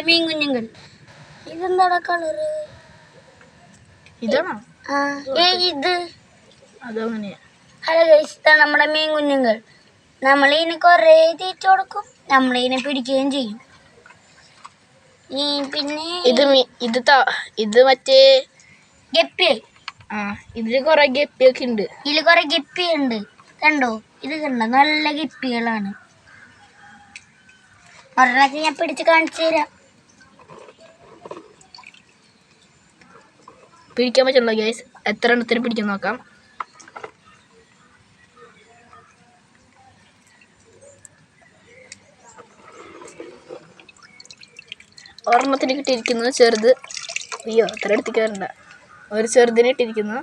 നമ്മുടെ മീൻ കുഞ്ഞുങ്ങൾ. ഇതെന്താണ് കളറ്? ഇതാണോ? ഇത് അതങ്ങനെ. ഹലോ ഗൈസ്, ഇതാണ് നമ്മുടെ മീൻ കുഞ്ഞുങ്ങൾ. നമ്മളിതിന് കുറേ തീറ്റ കൊടുക്കും, നമ്മളിതിനെ പിടിക്കുകയും ചെയ്യും. പിന്നെ ഇത് മറ്റേ ഗപ്പി. ഇതില് കൊറേ ഗപ്പിയൊക്കെ ഉണ്ട്. ഇതില് കൊറേ ഗപ്പി ഉണ്ട്, കണ്ടോ? ഇത് കണ്ടോ, നല്ല ഗപ്പികളാണ്. ഒരെണ്ണത്തെ ഞാൻ പിടിച്ച് കാണിച്ചു തരാം. പിടിക്കാൻ പറ്റുള്ളൂ ഗൈസ്. എത്ര എണ്ണത്തിന് പിടിക്കാൻ നോക്കാം. ഒരെണ്ണത്തിന് കിട്ടിയിരിക്കുന്നത് ചെറുത്. അയ്യോ, അത്ര എടുത്തേക്ക് വരണ്ട. ഒരു ചെറുതിന് ഇട്ടിരിക്കുന്നു.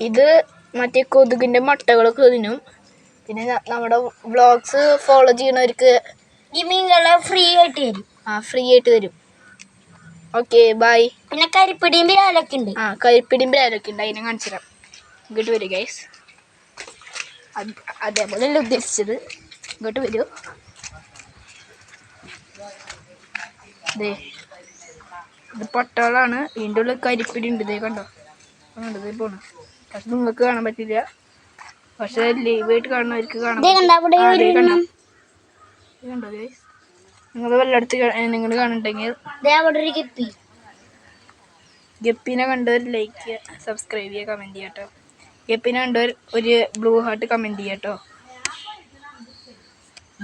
ഇത് മറ്റേ കൊതുകിൻ്റെ മുട്ടകളൊക്കെ തിന്നും. പിന്നെ നമ്മുടെ വ്ളോഗ്സ് ഫോളോ ചെയ്യുന്നവർക്ക് ഈ മീനുകളെ ഫ്രീ ആയിട്ട് തരും. ഫ്രീ ആയിട്ട് തരും. Okay, bye. പിന്നെ കരിപ്പിടിയും ബ്രാലൊക്കെ ഉണ്ട്. കരിപ്പിടിയും ബ്രാലൊക്കെ ഉണ്ട്. അതിനെ കാണിച്ചു തരാം. ഇങ്ങോട്ട് വരും ഗൈസ്. അതേപോലെയല്ല ഉദ്ദേശിച്ചത്. ഇങ്ങോട്ട് വരൂ. ഇതേ ഇത് പൊട്ടകളാണ്. ഇതിൻ്റെ ഉള്ളിൽ കരിപ്പിടി ഉണ്ട്. ഇതേ കണ്ടോ, ഇതേ പോണു. പക്ഷെ നിങ്ങൾക്ക് കാണാൻ പറ്റില്ല. പക്ഷെ ലൈവായിട്ട് കാണുന്നവർക്ക് കാണാൻ പറ്റും. കണ്ടോ ഗൈസ്? നിങ്ങൾ വല്ലയിടത്ത് നിങ്ങൾ കാണുന്നുണ്ടെങ്കിൽ ഗപ്പിനെ കണ്ടവർ ലൈക്ക് ചെയ്യുക, സബ്സ്ക്രൈബ് ചെയ്യുക, കമൻറ്റ് ചെയ്യുക കേട്ടോ. ഗപ്പിനെ കണ്ടവർ ഒരു ബ്ലൂ ഹാർട്ട് കമൻറ്റ് ചെയ്യുക കേട്ടോ.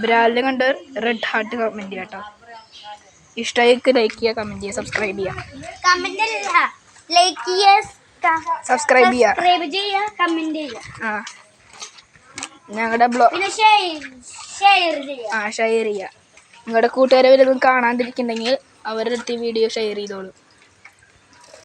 ബ്രാലിനെ കണ്ടവർ റെഡ് ഹാർട്ട് കമൻറ്റ് ചെയ്യുക കേട്ടോ. ഇഷ്ടമായിക്ക് ലൈക്ക് ചെയ്യുക, കമൻറ്റ് ചെയ്യുക, സബ്സ്ക്രൈബ് ചെയ്യുക. സബ്സ്ക്രൈബ് ചെയ്യുക. ഞങ്ങളുടെ ഷെയർ ചെയ്യുക. നിങ്ങളുടെ കൂട്ടുകാരെ വല്ലതും കാണാണ്ടിരിക്കുന്നുണ്ടെങ്കിൽ അവരുടെ അടുത്ത് വീഡിയോ ഷെയർ ചെയ്തോളൂ.